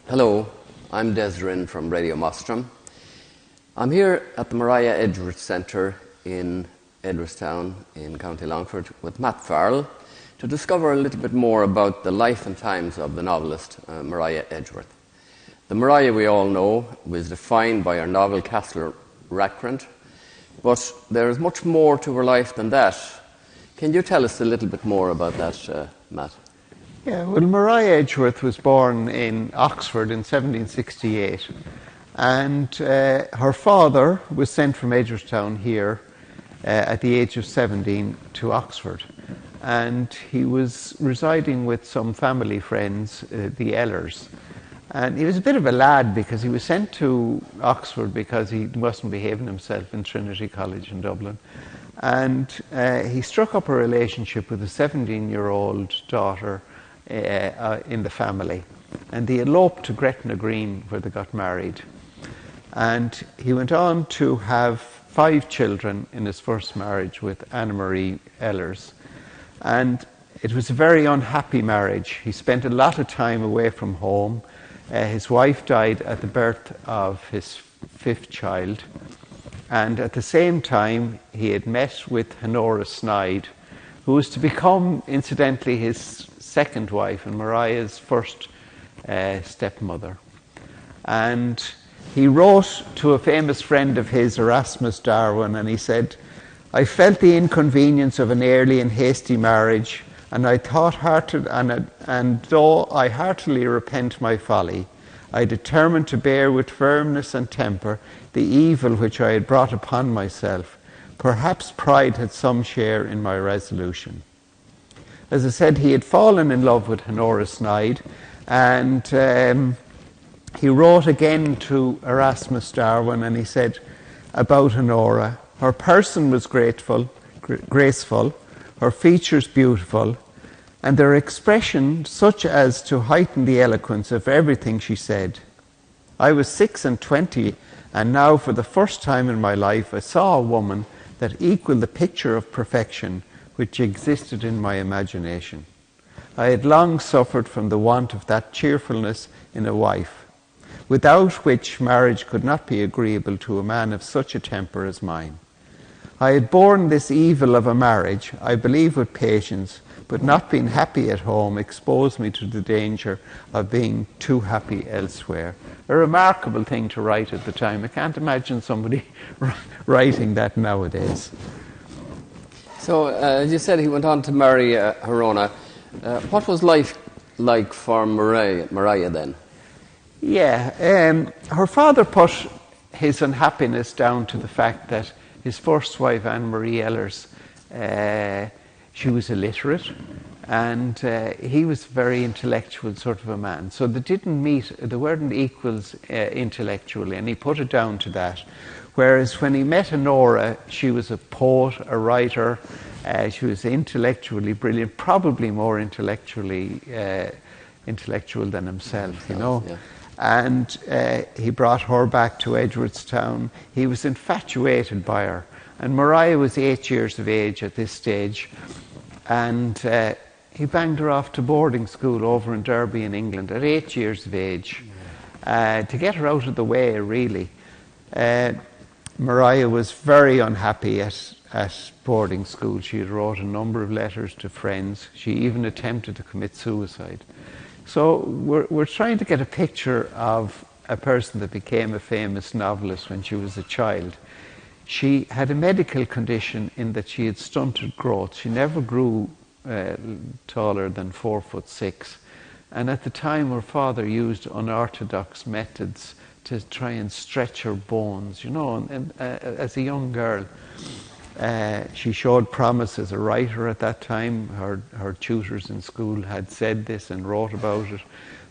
Hello, I'm Des Rynn from Radio Mostrim. I'm here at the Mariah Edgeworth Centre in Edwardstown in County Longford with Matt Farrell to discover a little bit more about the life and times of the novelist Mariah Edgeworth. The Mariah we all know was defined by her novel Castle Rackrent, but there is much more to her life than that. Can you tell us a little bit more about that, Matt? Yeah, well, Mariah Edgeworth was born in Oxford in 1768, and her father was sent from Edgeworthstown here at the age of 17 to Oxford, and he was residing with some family friends, the Ellers. And he was a bit of a lad because he was sent to Oxford because he wasn't behaving himself in Trinity College in Dublin. And he struck up a relationship with a 17-year-old daughter in the family. And they eloped to Gretna Green where they got married. And he went on to have 5 children in his first marriage with Anna Marie Ellers. And it was a very unhappy marriage. He spent a lot of time away from home. His wife died at the birth of his 5th child, and at the same time he had met with Honora Snyde, who was to become, incidentally, his second wife and Mariah's first stepmother. And he wrote to a famous friend of his, Erasmus Darwin, and he said, "I felt the inconvenience of an early and hasty marriage, and I thought and though I heartily repent my folly, I determined to bear with firmness and temper the evil which I had brought upon myself. Perhaps pride had some share in my resolution." As I said, he had fallen in love with Honora Snyde, and he wrote again to Erasmus Darwin, and he said about Honora, "Her person was graceful, her features beautiful, and their expression such as to heighten the eloquence of everything she said. I was 26, and now for the first time in my life I saw a woman that equaled the picture of perfection which existed in my imagination. I had long suffered from the want of that cheerfulness in a wife, without which marriage could not be agreeable to a man of such a temper as mine. I had borne this evil of a marriage, I believe with patience, but not being happy at home exposed me to the danger of being too happy elsewhere." A remarkable thing to write at the time. I can't imagine somebody writing that nowadays. So, as you said, he went on to marry Honora. What was life like for Mariah then? Yeah, her father put his unhappiness down to the fact that his first wife, Anne Marie Ellers, she was illiterate, and he was a very intellectual sort of a man. So they didn't meet, they weren't equals intellectually, and he put it down to that. Whereas when he met Honora, she was a poet, a writer, she was intellectually brilliant, probably more intellectual than himself, you know. Yeah. And he brought her back to Edgeworthstown. He was infatuated by her. And Mariah was 8 years of age at this stage. And he banged her off to boarding school over in Derby in England at 8 years of age, to get her out of the way, really. Mariah was very unhappy at boarding school. She had wrote a number of letters to friends. She even attempted to commit suicide. So we're trying to get a picture of a person that became a famous novelist when she was a child. She had a medical condition in that she had stunted growth. She never grew taller than 4'6". And at the time her father used unorthodox methods to try and stretch her bones, you know, and as a young girl. She showed promise as a writer at that time. Her tutors in school had said this and wrote about it.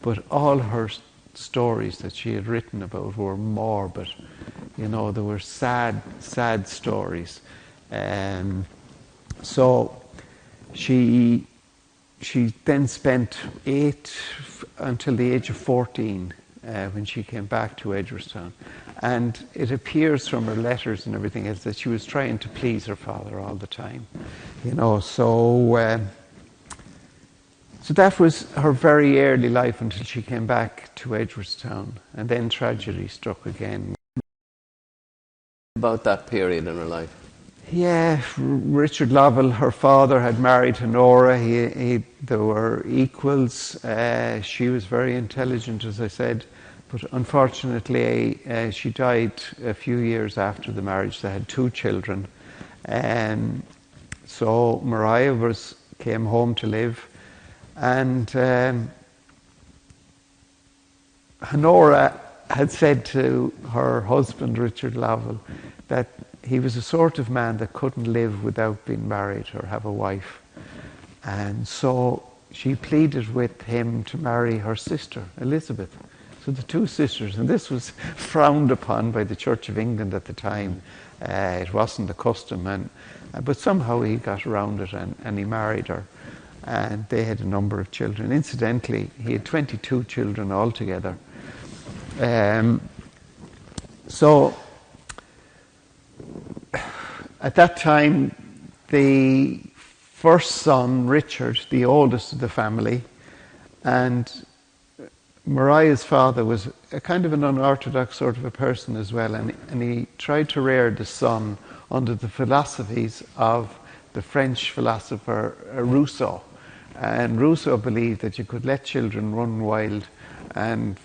But all her stories that she had written about were morbid. You know, they were sad stories. So she then spent 8 until the age of 14 when she came back to Edgeworthstown. And it appears from her letters and everything else that she was trying to please her father all the time. You know, so So that was her very early life until she came back to Edgeworthstown, and then tragedy struck again. About that period in her life. Yeah, Richard Lovell, her father, had married Honora. They were equals. She was very intelligent, as I said, but unfortunately she died a few years after the marriage. They had 2 children. So Maria came home to live, and Honora had said to her husband, Richard Lovell, that he was the sort of man that couldn't live without being married or have a wife. And so she pleaded with him to marry her sister, Elizabeth. So the 2 sisters, and this was frowned upon by the Church of England at the time. It wasn't the custom, but somehow he got around it and he married her. And they had a number of children. Incidentally, he had 22 children altogether. So at that time, the first son, Richard, the oldest of the family, and Maria's father was a kind of an unorthodox sort of a person as well, and he tried to rear the son under the philosophies of the French philosopher Rousseau. And Rousseau believed that you could let children run wild and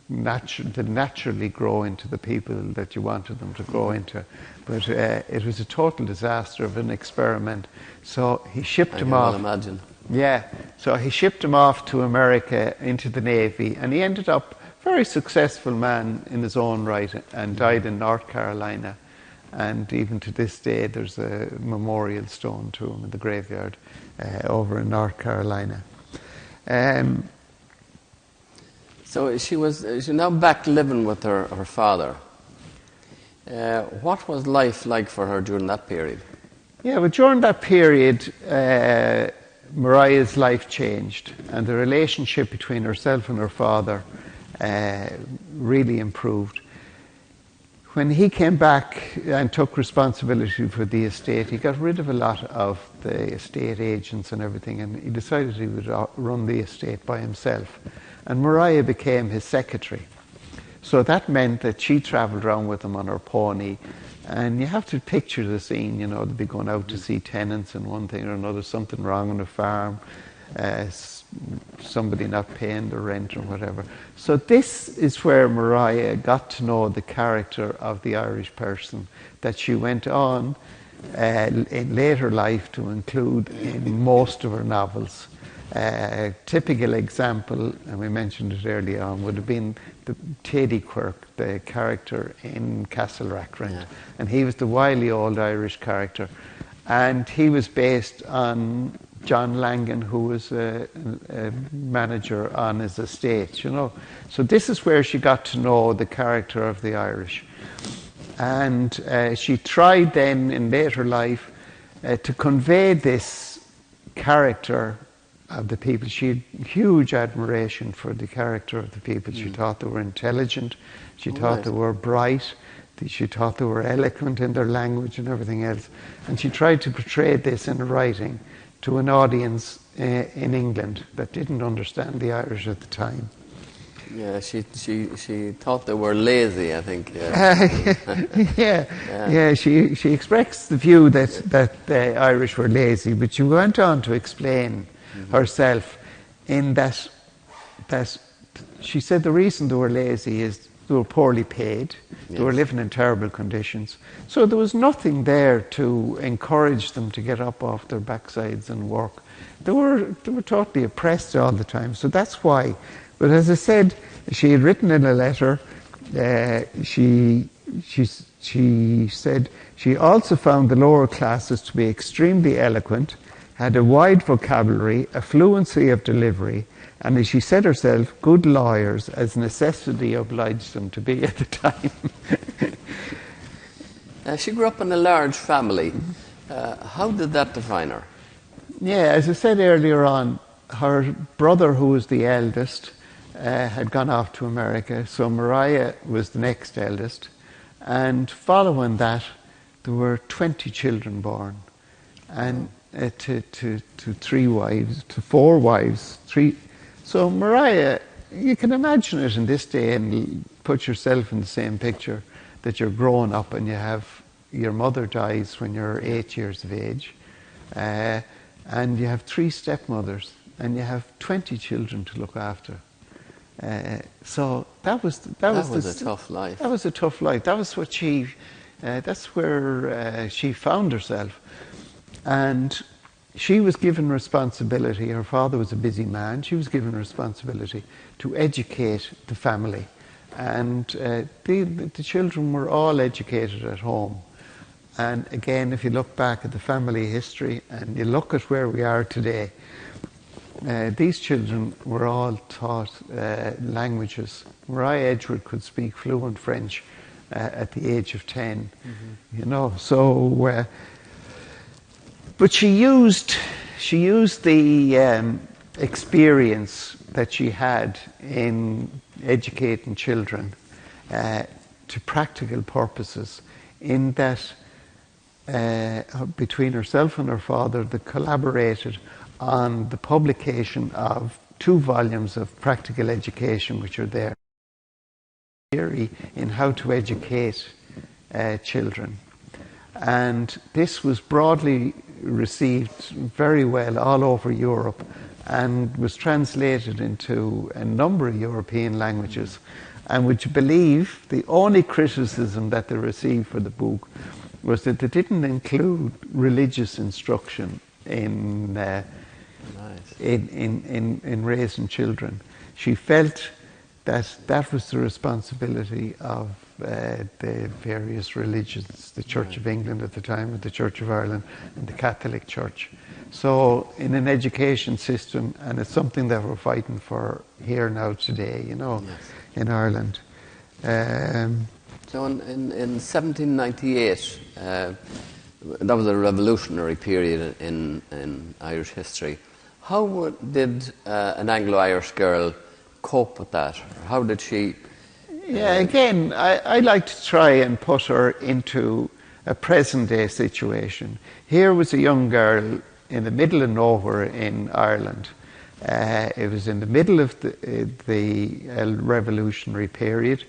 they naturally grow into the people that you wanted them to grow into. But it was a total disaster of an experiment. So he shipped him off. I can well imagine. Yeah. So he shipped him off to America into the Navy, and he ended up a very successful man in his own right and died in North Carolina. And even to this day, there's a memorial stone to him in the graveyard over in North Carolina. So she's now back living with her father. What was life like for her during that period? Yeah, well, during that period, Maria's life changed, and the relationship between herself and her father really improved. When he came back and took responsibility for the estate, he got rid of a lot of the estate agents and everything, and he decided he would run the estate by himself. And Maria became his secretary. So that meant that she travelled around with him on her pony, and you have to picture the scene, you know, they'd be going out to see tenants and one thing or another, something wrong on the farm, somebody not paying the rent or whatever. So this is where Maria got to know the character of the Irish person that she went on in later life to include in most of her novels. A typical example, and we mentioned it earlier on, would have been the Teddy Quirk, the character in Castle Rackrent. Yeah. And he was the wily old Irish character. And he was based on John Langan, who was a manager on his estate, you know. So this is where she got to know the character of the Irish. And she tried then in later life to convey this character of the people. She had huge admiration for the character of the people. She thought they were intelligent, she thought they were bright, she thought they were eloquent in their language and everything else. And she tried to portray this in writing to an audience in England that didn't understand the Irish at the time. Yeah, she thought they were lazy, I think. Yeah. She expressed the view that the Irish were lazy, but she went on to explain herself in that she said the reason they were lazy is they were poorly paid, they were living in terrible conditions. So there was nothing there to encourage them to get up off their backsides and work. They were totally oppressed all the time. So that's why. But as I said, she had written in a letter, she said she also found the lower classes to be extremely eloquent, had a wide vocabulary, a fluency of delivery, and as she said herself, good lawyers, as necessity obliged them to be at the time. She grew up in a large family. How did that define her? Yeah, as I said earlier on, her brother, who was the eldest, had gone off to America, so Maria was the next eldest, and following that there were 20 children born, and to 3 wives, to 4 wives, 3. So Mariah, you can imagine it in this day and put yourself in the same picture, that you're growing up and your mother dies when you're 8 years of age, and you have 3 stepmothers and you have 20 children to look after. So that was a tough life. That was a tough life. That was what that's where she found herself. And she was given responsibility. Her father was a busy man. She was given responsibility to educate the family. And the children were all educated at home. And again, if you look back at the family history and you look at where we are today, these children were all taught languages. Mariah Edgeworth could speak fluent French at the age of 10, you know. So, but she used the experience that she had in educating children to practical purposes, in that between herself and her father, they collaborated on the publication of 2 volumes of practical education, which are there, theory in how to educate children. And this was broadly received very well all over Europe and was translated into a number of European languages. And would you believe, the only criticism that they received for the book was that they didn't include religious instruction in raising children. She felt that was the responsibility of the various religions, the Church of England at the time, the Church of Ireland, and the Catholic Church. So in an education system, and it's something that we're fighting for here now today, you know, in Ireland. So in 1798, that was a revolutionary period in Irish history. How did an Anglo-Irish girl cope with that? How did she... Again, I like to try and put her into a present-day situation. Here was a young girl in the middle of nowhere in Ireland. It was in the middle of the revolutionary period.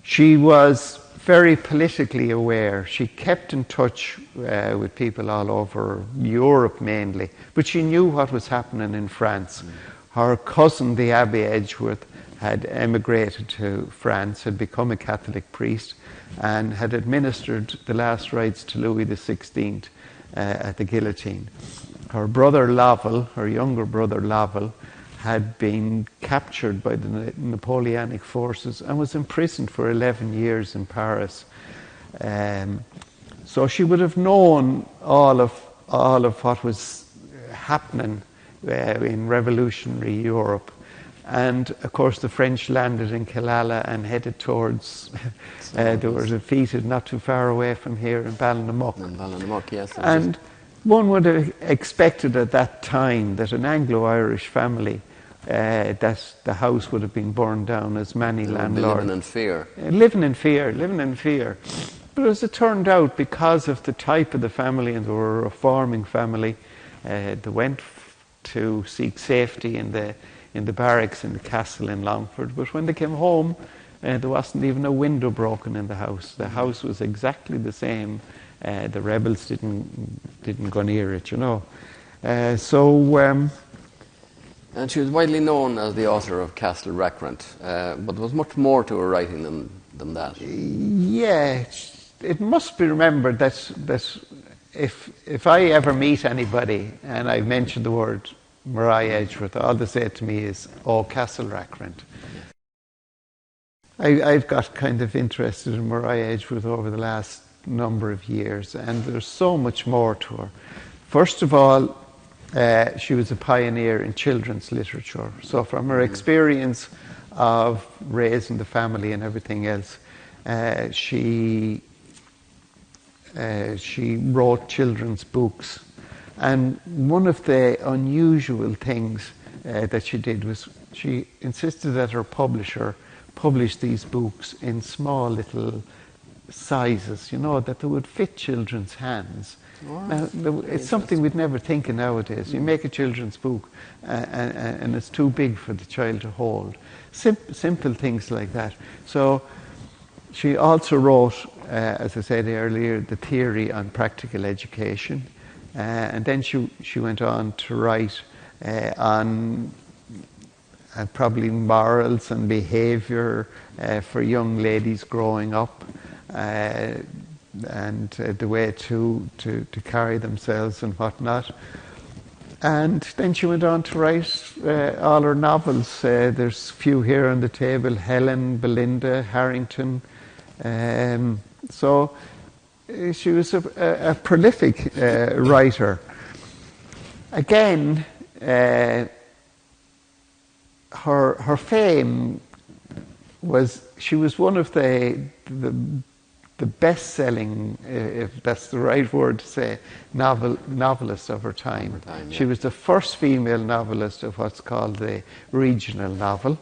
She was very politically aware. She kept in touch with people all over Europe mainly, but she knew what was happening in France. Her cousin, the Abbé Edgeworth, had emigrated to France, had become a Catholic priest, and had administered the last rites to Louis XVI at the guillotine. Her brother Lovell, her younger brother Lovell, had been captured by the Napoleonic forces and was imprisoned for 11 years in Paris. So she would have known all of what was happening in revolutionary Europe. And of course the French landed in Killala and headed towards, they were defeated not too far away from here in Ballinamuck. In Ballinamuck, yes. And one would have expected at that time that an Anglo-Irish family, that the house would have been burned down, as many landlords. Living in fear. Living in fear. But as it turned out, because of the type of the family, and they were a reforming family, they went to seek safety in the barracks in the castle in Longford. But when they came home, there wasn't even a window broken in the house. The house was exactly the same. The rebels didn't go near it, you know. And she was widely known as the author of Castle Rackrent, but there was much more to her writing than that. Yeah, it must be remembered that if I ever meet anybody and I mention the word Mariah Edgeworth, all they say to me is, "Oh, Castle Rackrent." I've got kind of interested in Mariah Edgeworth over the last number of years, and there's so much more to her. First of all, she was a pioneer in children's literature. So from her experience of raising the family and everything else, she wrote children's books. And one of the unusual things that she did was she insisted that her publisher publish these books in small little sizes, you know, that they would fit children's hands. Now, it's something we'd never think of nowadays. You make a children's book and it's too big for the child to hold. Simple things like that. So she also wrote, as I said earlier, the theory on practical education. And then she went on to write on probably morals and behaviour for young ladies growing up. And the way to carry themselves and whatnot. And then she went on to write all her novels. There's a few here on the table: Helen, Belinda, Harrington. So she was a prolific writer. Again, her fame was, she was one of the best-selling, if that's the right word to say, novelist of her time. Yeah. She was the first female novelist of what's called the regional novel.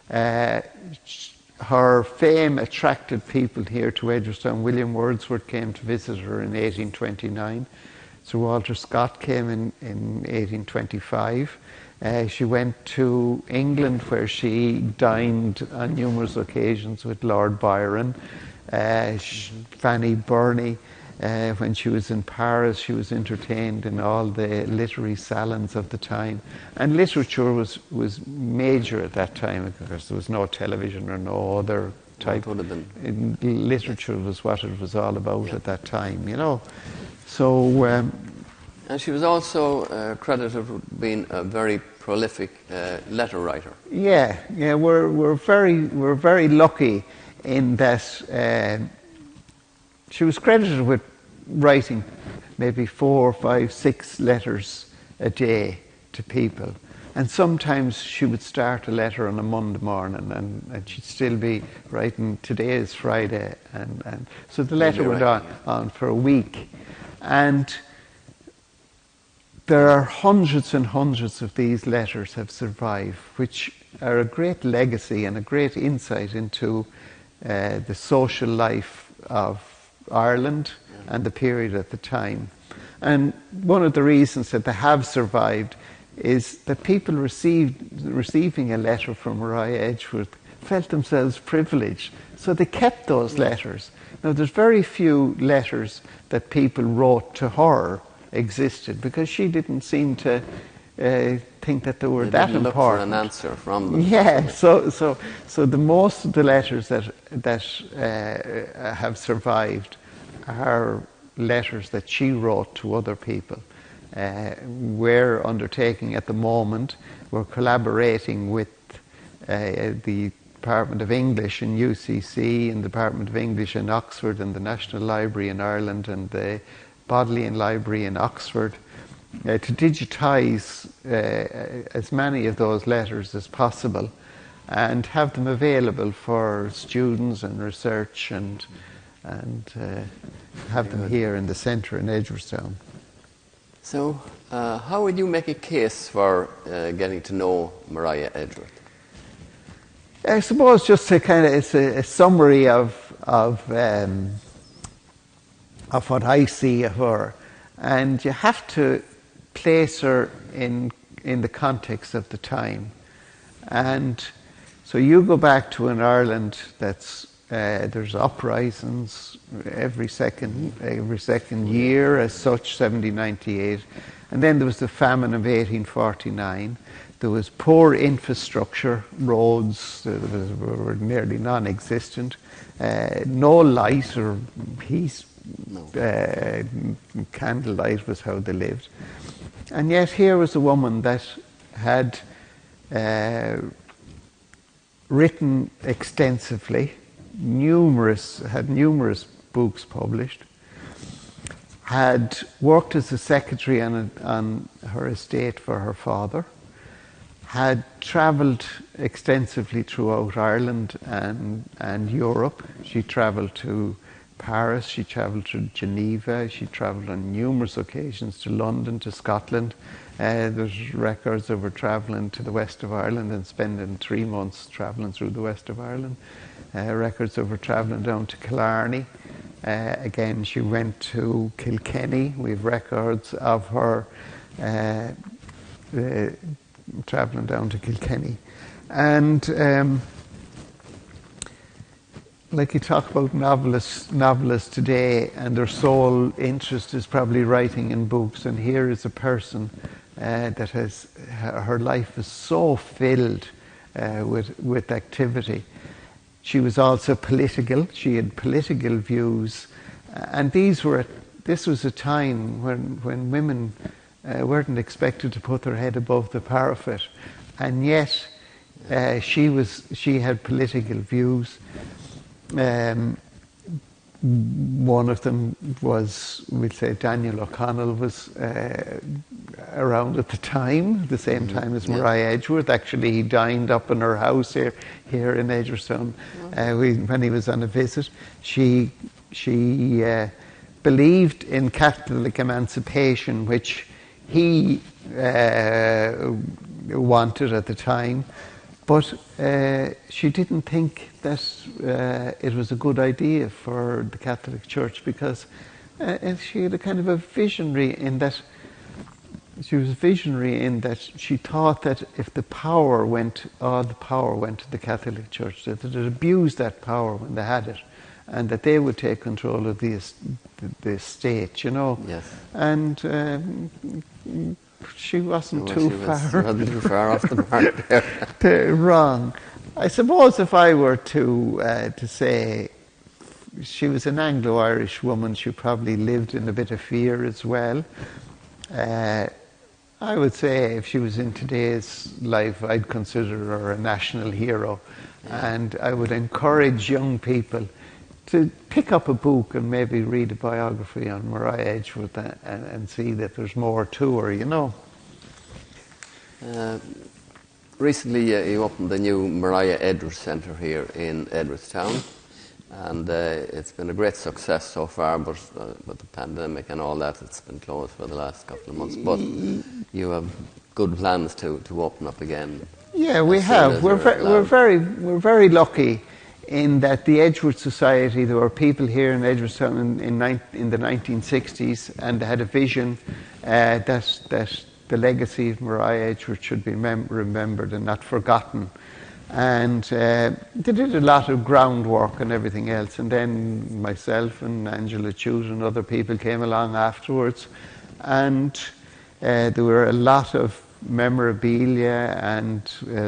Her fame attracted people here to Edgeworth. William Wordsworth came to visit her in 1829. Sir Walter Scott came in 1825. She went to England, where she dined on numerous occasions with Lord Byron. Fanny Burney, when she was in Paris, she was entertained in all the literary salons of the time. And literature was major at that time, because there was no television or no other type. Literature was what it was all about at that time, you know. So, and she was also credited with being a very prolific letter writer. Yeah, we're very lucky in that she was credited with writing maybe 4, 5, 6 letters a day to people. And sometimes she would start a letter on a Monday morning and she'd still be writing, today is Friday. And so the letter went on for a week. And there are hundreds and hundreds of these letters have survived, which are a great legacy and a great insight into the social life of Ireland and the period at the time. And one of the reasons that they have survived is that people receiving a letter from Maria Edgeworth felt themselves privileged, so they kept those letters. Now, there's very few letters that people wrote to her existed, because she didn't seem to think that they were that important. Look for an answer from them. Yeah, so the most of the letters that have survived are letters that she wrote to other people. We're undertaking at the moment, we're collaborating with the Department of English in UCC, and the Department of English in Oxford, and the National Library in Ireland, and the Bodleian Library in Oxford, to digitise as many of those letters as possible and have them available for students and research, and have them here in the centre in Edgeworthstown. So, how would you make a case for getting to know Maria Edgeworth? I suppose just to kind of, it's a summary of what I see of her, and you have to place her in the context of the time. And so you go back to an Ireland that's there's uprisings every second year as such, 1798, and then there was the famine of 1849. There was poor infrastructure, roads were nearly non-existent, no light or heat. Candlelight was how they lived. And yet here was a woman that had written extensively, had numerous books published, had worked as a secretary on her estate for her father, had travelled extensively throughout Ireland and Europe. She travelled to Paris, she travelled to Geneva, she travelled on numerous occasions to London, to Scotland. There's records of her travelling to the west of Ireland and spending 3 months travelling through the west of Ireland. Records of her travelling down to Killarney. Again, she went to Kilkenny. We have records of her travelling down to Kilkenny. And like you talk about novelists today, and their sole interest is probably writing in books, and here is a person that has, her life is so filled with activity. She was also political. She had political views, and this was a time when women weren't expected to put their head above the parapet, and yet she had political views. One of them was, we'll say, Daniel O'Connell was around at the time, the same time as Mariah Edgeworth. Actually, he dined up in her house here in Edgeworthstown when he was on a visit. She believed in Catholic emancipation, which he wanted at the time, but she didn't think that it was a good idea for the Catholic Church, because she had a kind of a visionary in that. She was visionary in that she thought that if all the power went to the Catholic Church, that it abused that power when they had it, and that they would take control of the state, you know. Yes. And she wasn't too far off the mark there. Wrong. I suppose if I were to say she was an Anglo-Irish woman, she probably lived in a bit of fear as well. I would say if she was in today's life, I'd consider her a national hero. And I would encourage young people to pick up a book and maybe read a biography on Mariah Edgeworth and see that there's more to her, you know. Recently, you opened the new Mariah Edgeworth Centre here in Edgeworthstown, and it's been a great success so far, but with the pandemic and all that, it's been closed for the last couple of months. But you have good plans to open up again. Yeah, we have. We're very lucky in that the Edgeworth Society, there were people here in Edgeworthstown in the 1960s, and they had a vision that the legacy of Mariah Edgeworth should be remembered and not forgotten. And they did a lot of groundwork and everything else. And then myself and Angela Chute and other people came along afterwards. And there were a lot of memorabilia and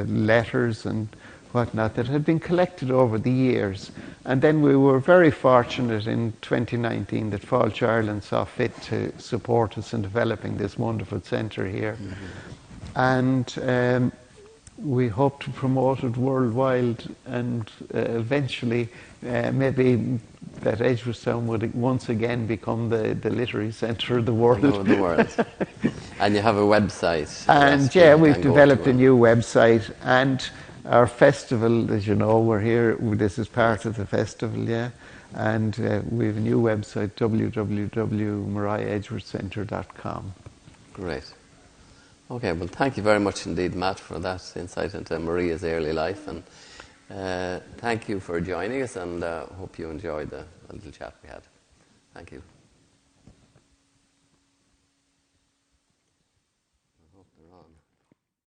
letters and whatnot that had been collected over the years. And then we were very fortunate in 2019 that Falch Ireland saw fit to support us in developing this wonderful centre here. And we hope to promote it worldwide, and eventually maybe that Edgeworthstown would once again become the literary centre of the world. And you have a website. And yeah, we've developed a new website, and our festival, as you know, we're here, this is part of the festival, yeah. And we have a new website, www.mariahedgeworthcentre.com. Great. Okay, well, thank you very much indeed, Matt, for that insight into Maria's early life. And thank you for joining us, and hope you enjoyed the little chat we had. Thank you.